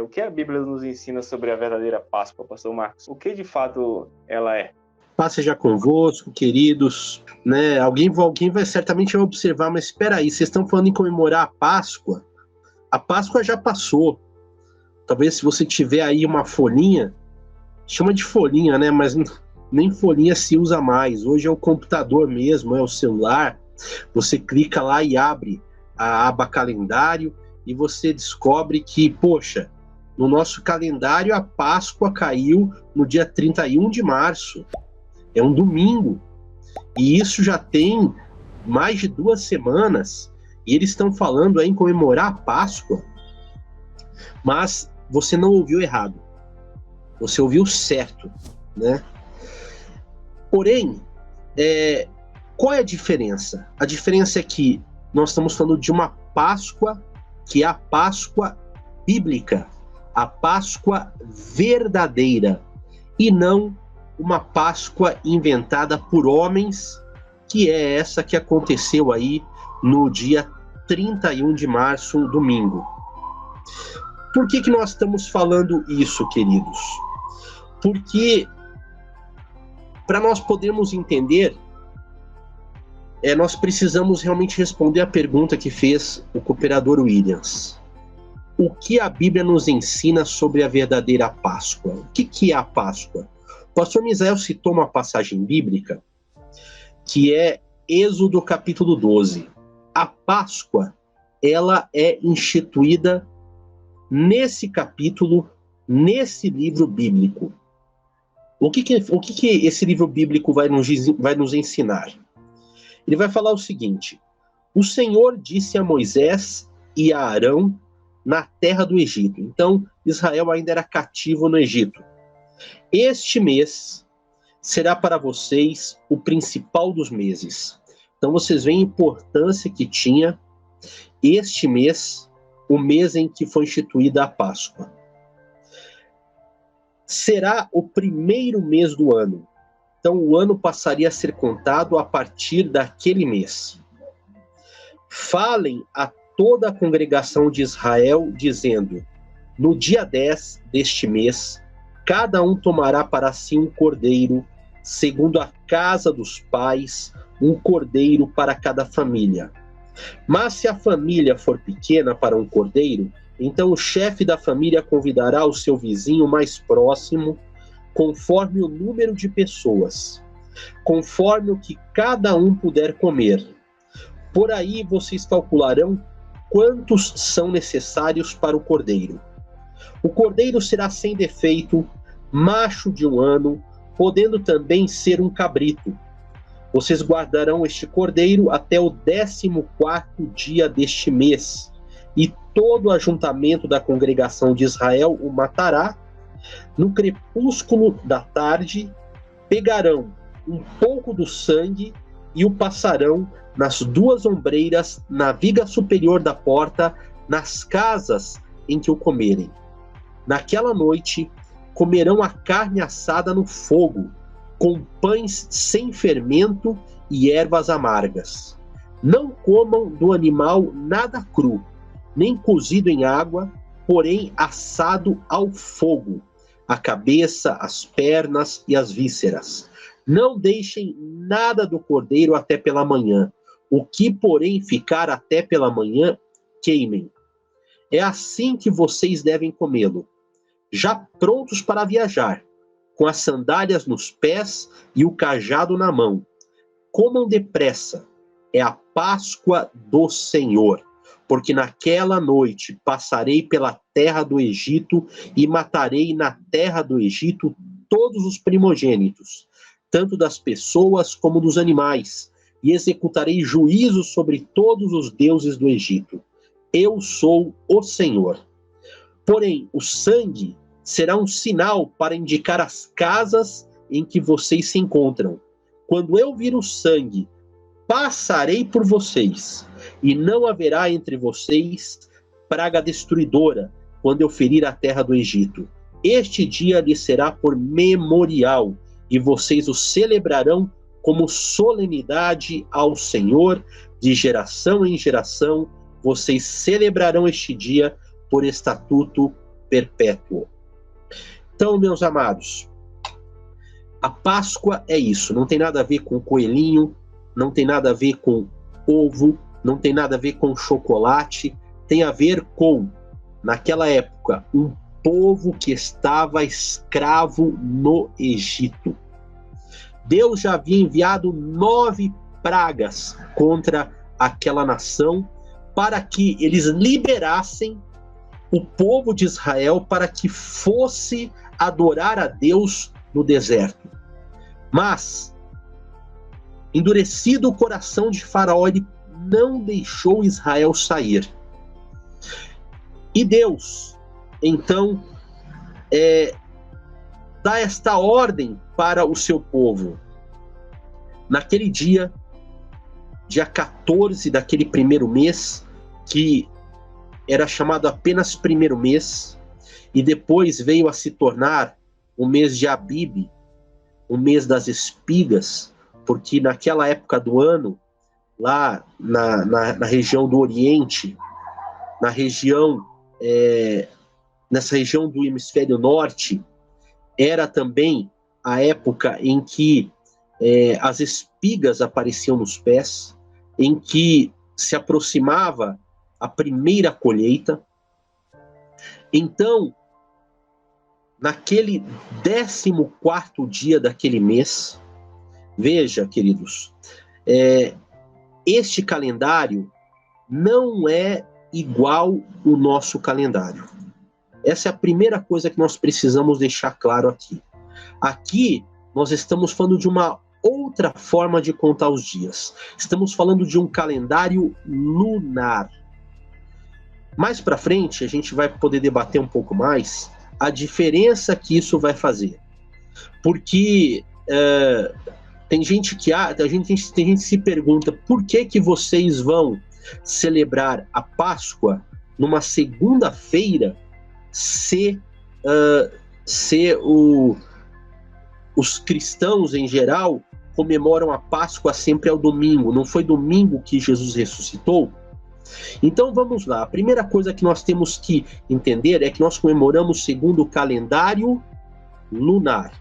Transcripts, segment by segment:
que a Bíblia nos ensina sobre a verdadeira Páscoa, pastor Marcos? O que de fato ela é? Paz seja convosco, queridos, né? Alguém vai certamente observar, mas espera aí, vocês estão falando em comemorar a Páscoa já passou. Talvez se você tiver aí uma folhinha, chama de folhinha, né? Mas nem folhinha se usa mais. Hoje é o computador mesmo, é o celular. Você clica lá e abre a aba calendário e você descobre que, poxa, no nosso calendário a Páscoa caiu no dia 31 de março. É um domingo. E isso já tem mais de 2 semanas. E eles estão falando aí em comemorar a Páscoa. Mas você não ouviu errado. Você ouviu certo, né? Porém, qual é a diferença? A diferença é que nós estamos falando de uma Páscoa que é a Páscoa bíblica, a Páscoa verdadeira, e não uma Páscoa inventada por homens, que é essa que aconteceu aí no dia 31 de março, domingo. Por que nós estamos falando isso, queridos? Porque, para nós podermos entender, nós precisamos realmente responder a pergunta que fez o cooperador Williams. O que a Bíblia nos ensina sobre a verdadeira Páscoa? O que é a Páscoa? O pastor Misael citou uma passagem bíblica, que é Êxodo capítulo 12. A Páscoa, ela é instituída nesse capítulo, nesse livro bíblico. O que esse livro bíblico vai nos ensinar? Ele vai falar o seguinte: o Senhor disse a Moisés e a Arão na terra do Egito. Então, Israel ainda era cativo no Egito. Este mês será para vocês o principal dos meses. Então, vocês veem a importância que tinha este mês, o mês em que foi instituída a Páscoa. Será o primeiro mês do ano. Então, o ano passaria a ser contado a partir daquele mês. Falem a toda a congregação de Israel, dizendo: no dia 10 deste mês, cada um tomará para si um cordeiro, segundo a casa dos pais, um cordeiro para cada família. Mas se a família for pequena para um cordeiro, então o chefe da família convidará o seu vizinho mais próximo, conforme o número de pessoas, conforme o que cada um puder comer. Por aí vocês calcularão quantos são necessários para o cordeiro. O cordeiro será sem defeito, macho de 1 ano, podendo também ser um cabrito. Vocês guardarão este cordeiro até o 14º dia deste mês, e todo o ajuntamento da congregação de Israel o matará. No crepúsculo da tarde, pegarão um pouco do sangue e o passarão nas 2 ombreiras, na viga superior da porta, nas casas em que o comerem. Naquela noite, comerão a carne assada no fogo, com pães sem fermento e ervas amargas. Não comam do animal nada cru, nem cozido em água, porém assado ao fogo, a cabeça, as pernas e as vísceras. Não deixem nada do cordeiro até pela manhã. O que, porém, ficar até pela manhã, queimem. É assim que vocês devem comê-lo, já prontos para viajar, com as sandálias nos pés e o cajado na mão. Comam depressa, é a Páscoa do Senhor. Porque naquela noite passarei pela terra do Egito e matarei na terra do Egito todos os primogênitos, tanto das pessoas como dos animais, e executarei juízo sobre todos os deuses do Egito. Eu sou o Senhor. Porém, o sangue será um sinal para indicar as casas em que vocês se encontram. Quando eu vir o sangue, passarei por vocês, e não haverá entre vocês praga destruidora, quando eu ferir a terra do Egito. Este dia lhe será por memorial, e vocês o celebrarão como solenidade ao Senhor, de geração em geração. Vocês celebrarão este dia por estatuto perpétuo. Então, meus amados, a Páscoa é isso, não tem nada a ver com coelhinho, não tem nada a ver com ovo, não tem nada a ver com chocolate, tem a ver com, naquela época, um povo que estava escravo no Egito. Deus já havia enviado 9 pragas contra aquela nação para que eles liberassem o povo de Israel para que fosse adorar a Deus no deserto. Mas, endurecido o coração de Faraó, ele não deixou Israel sair. E Deus, então, dá esta ordem para o seu povo. Naquele dia 14 daquele primeiro mês, que era chamado apenas primeiro mês, e depois veio a se tornar o mês de Abibe, o mês das espigas, porque naquela época do ano, lá na região do Oriente, nessa região do hemisfério norte, era também a época em que as espigas apareciam nos pés, em que se aproximava a primeira colheita. Então, naquele 14º dia daquele mês, veja, queridos, este calendário não é igual o nosso calendário. Essa é a primeira coisa que nós precisamos deixar claro aqui. Aqui, nós estamos falando de uma outra forma de contar os dias. Estamos falando de um calendário lunar. Mais para frente, a gente vai poder debater um pouco mais a diferença que isso vai fazer. Porque tem gente que se pergunta por que vocês vão celebrar a Páscoa numa segunda-feira se os cristãos em geral comemoram a Páscoa sempre ao domingo. Não foi domingo que Jesus ressuscitou? Então vamos lá. A primeira coisa que nós temos que entender é que nós comemoramos segundo o calendário lunar.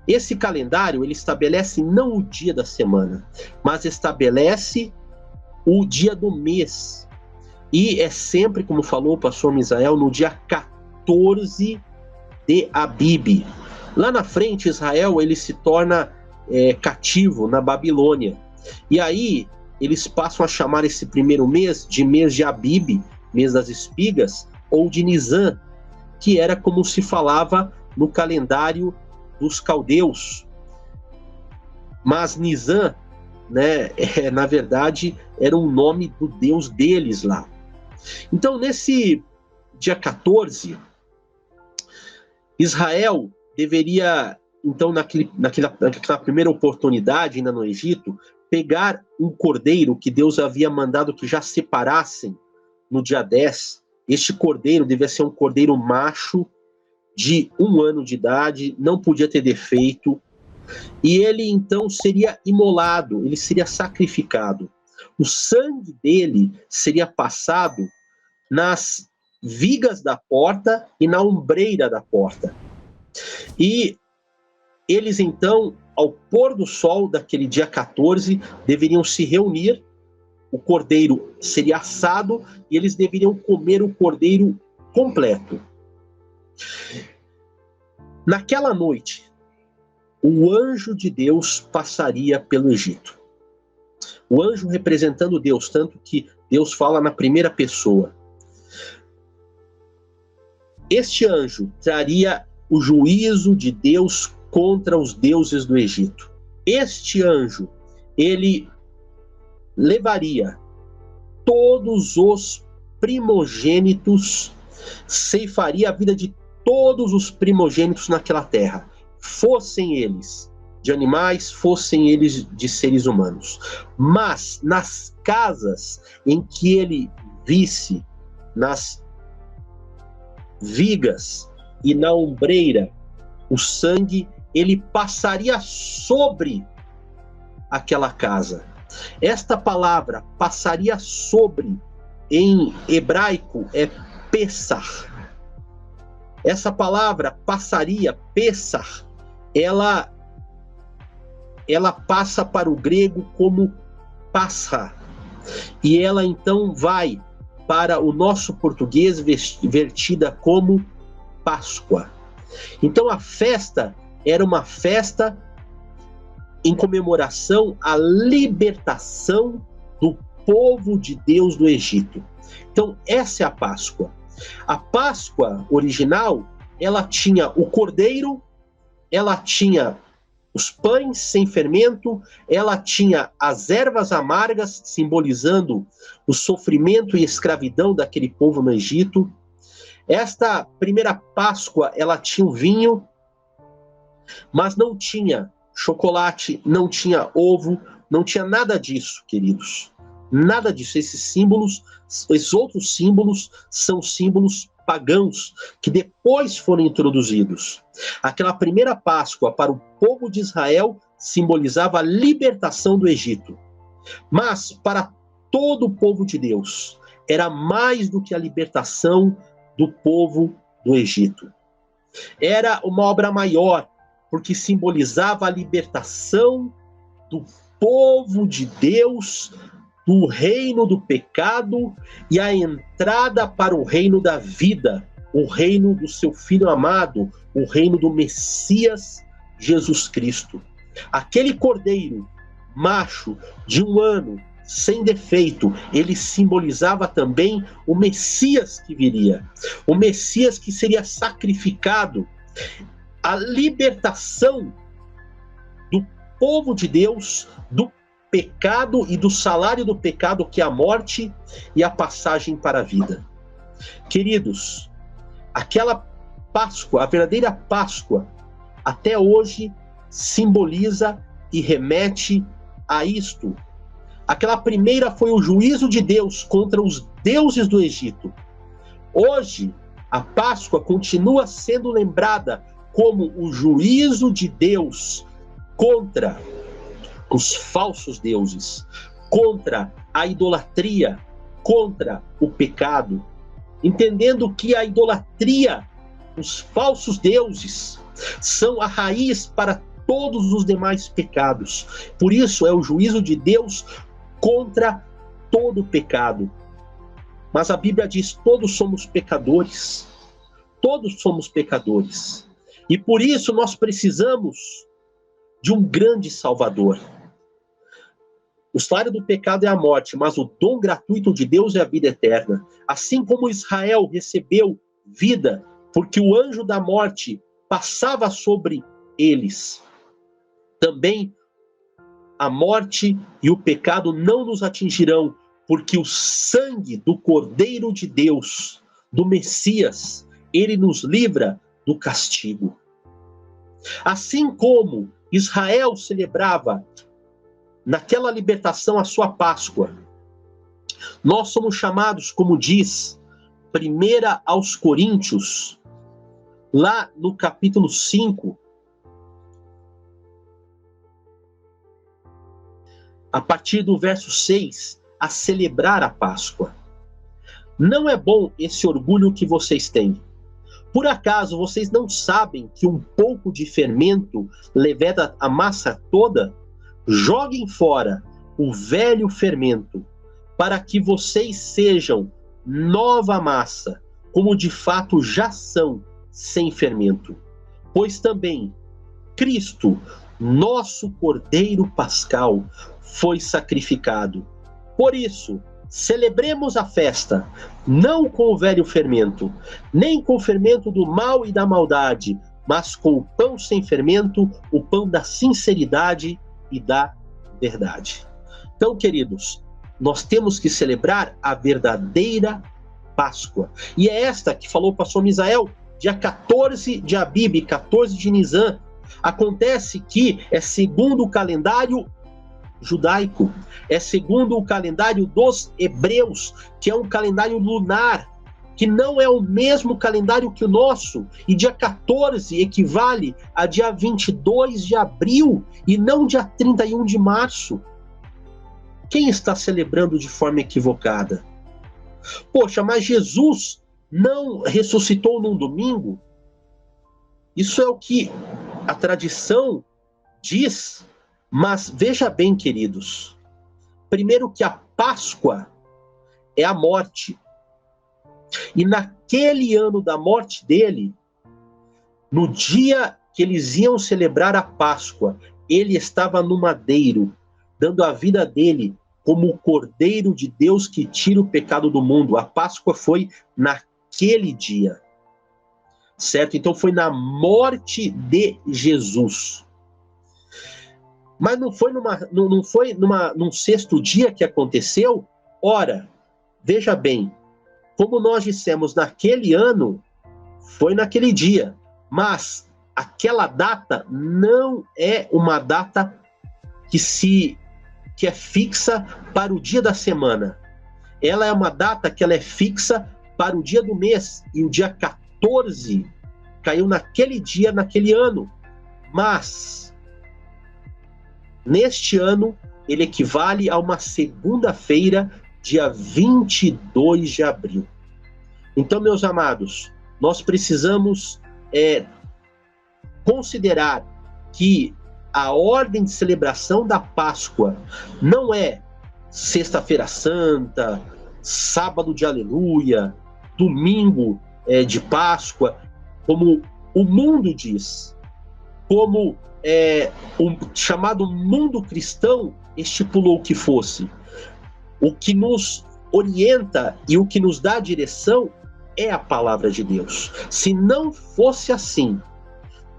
Esse calendário, ele estabelece não o dia da semana, mas estabelece o dia do mês. E é sempre, como falou o pastor Misael, no dia 14 de Abibe. Lá na frente, Israel ele se torna cativo na Babilônia. E aí, eles passam a chamar esse primeiro mês de Abibe, mês das espigas, ou de Nisan, que era como se falava no calendário dos caldeus. Mas Nisan, na verdade, era um nome do deus deles lá. Então, nesse dia 14, Israel deveria, então, naquela primeira oportunidade, ainda no Egito, pegar um cordeiro que Deus havia mandado que já separassem no dia 10. Este cordeiro devia ser um cordeiro macho de 1 ano de idade, não podia ter defeito, e ele então seria imolado, ele seria sacrificado. O sangue dele seria passado nas vigas da porta e na ombreira da porta. E eles então, ao pôr do sol daquele dia 14, deveriam se reunir, o cordeiro seria assado e eles deveriam comer o cordeiro completo. Naquela noite, o anjo de Deus passaria pelo Egito. O anjo representando Deus, tanto que Deus fala na primeira pessoa. Este anjo traria o juízo de Deus contra os deuses do Egito. Este anjo, ele levaria todos os primogênitos, ceifaria a vida de todos os primogênitos naquela terra, fossem eles de animais, fossem eles de seres humanos. Mas nas casas em que ele visse, nas vigas e na ombreira, o sangue, ele passaria sobre aquela casa. Esta palavra, passaria sobre, em hebraico, é Pessah. Essa palavra passaria, Pessah, ela passa para o grego como Páscoa. E ela então vai para o nosso português vertida como Páscoa. Então a festa era uma festa em comemoração à libertação do povo de Deus do Egito. Então essa é a Páscoa. A Páscoa original, ela tinha o cordeiro, ela tinha os pães sem fermento, ela tinha as ervas amargas, simbolizando o sofrimento e escravidão daquele povo no Egito. Esta primeira Páscoa, ela tinha o vinho, mas não tinha chocolate, não tinha ovo, não tinha nada disso, queridos. Nada disso. Esses outros símbolos são símbolos pagãos que depois foram introduzidos. Aquela primeira Páscoa para o povo de Israel simbolizava a libertação do Egito. Mas para todo o povo de Deus era mais do que a libertação do povo do Egito. Era uma obra maior, porque simbolizava a libertação do povo de Deus do reino do pecado e a entrada para o reino da vida, o reino do seu Filho amado, o reino do Messias Jesus Cristo. Aquele cordeiro macho de 1 ano, sem defeito, ele simbolizava também o Messias que viria, o Messias que seria sacrificado, a libertação do povo de Deus do pecado e do salário do pecado, que é a morte, e a passagem para a vida. Queridos, aquela Páscoa, a verdadeira Páscoa, até hoje simboliza e remete a isto. Aquela primeira foi o juízo de Deus contra os deuses do Egito. Hoje, a Páscoa continua sendo lembrada como o juízo de Deus contra os falsos deuses, contra a idolatria, contra o pecado, entendendo que a idolatria, os falsos deuses, são a raiz para todos os demais pecados. Por isso é o juízo de Deus contra todo pecado. Mas a Bíblia diz: todos somos pecadores. Todos somos pecadores. E por isso nós precisamos de um grande Salvador. O salário do pecado é a morte, mas o dom gratuito de Deus é a vida eterna. Assim como Israel recebeu vida, porque o anjo da morte passava sobre eles, também a morte e o pecado não nos atingirão, porque o sangue do Cordeiro de Deus, do Messias, ele nos livra do castigo. Assim como Israel celebrava naquela libertação a sua Páscoa, nós somos chamados, como diz 1 aos Coríntios, lá no capítulo 5, a partir do verso 6, a celebrar a Páscoa. Não é bom esse orgulho que vocês têm. Por acaso vocês não sabem que um pouco de fermento leveda a massa toda? Joguem fora o velho fermento, para que vocês sejam nova massa, como de fato já são, sem fermento. Pois também Cristo, nosso Cordeiro Pascal, foi sacrificado. Por isso, celebremos a festa, não com o velho fermento, nem com o fermento do mal e da maldade, mas com o pão sem fermento, o pão da sinceridade e da verdade. Então, queridos, nós temos que celebrar a verdadeira Páscoa. E é esta que falou o pastor Misael, dia 14 de Abib, 14 de Nisan. Acontece que é segundo o calendário judaico, é segundo o calendário dos hebreus, que é um calendário lunar, que não é o mesmo calendário que o nosso, e dia 14 equivale a dia 22 de abril, e não dia 31 de março. Quem está celebrando de forma equivocada? Poxa, mas Jesus não ressuscitou num domingo? Isso é o que a tradição diz, mas veja bem, queridos, primeiro que a Páscoa é a morte. E naquele ano da morte dele, no dia que eles iam celebrar a Páscoa, ele estava no madeiro, dando a vida dele como o Cordeiro de Deus que tira o pecado do mundo. A Páscoa foi naquele dia, certo? Então foi na morte de Jesus. Mas não foi num sexto dia que aconteceu? Ora, veja bem, como nós dissemos, naquele ano, foi naquele dia. Mas aquela data não é uma data que é fixa para o dia da semana. Ela é uma data que ela é fixa para o dia do mês. E o dia 14 caiu naquele dia, naquele ano. Mas, neste ano, ele equivale a uma segunda-feira, dia 22 de abril. Então, meus amados, nós precisamos considerar que a ordem de celebração da Páscoa não é Sexta-feira Santa, Sábado de Aleluia, Domingo de Páscoa, como o mundo diz, como o chamado mundo cristão estipulou que fosse. O que nos orienta e o que nos dá a direção é a palavra de Deus. Se não fosse assim,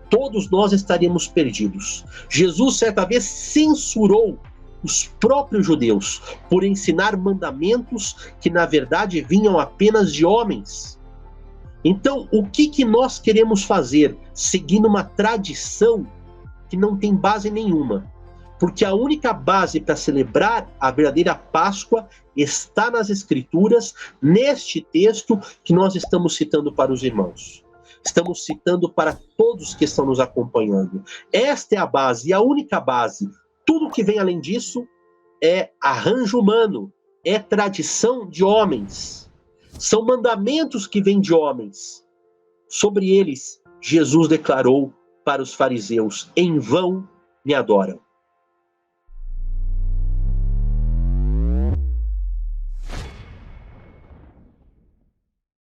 todos nós estaríamos perdidos. Jesus, certa vez, censurou os próprios judeus por ensinar mandamentos que, na verdade, vinham apenas de homens. Então, o que nós queremos fazer seguindo uma tradição que não tem base nenhuma? Porque a única base para celebrar a verdadeira Páscoa está nas Escrituras, neste texto que nós estamos citando para os irmãos. Estamos citando para todos que estão nos acompanhando. Esta é a base, e a única base. Tudo que vem além disso é arranjo humano, é tradição de homens. São mandamentos que vêm de homens. Sobre eles, Jesus declarou para os fariseus: em vão me adoram.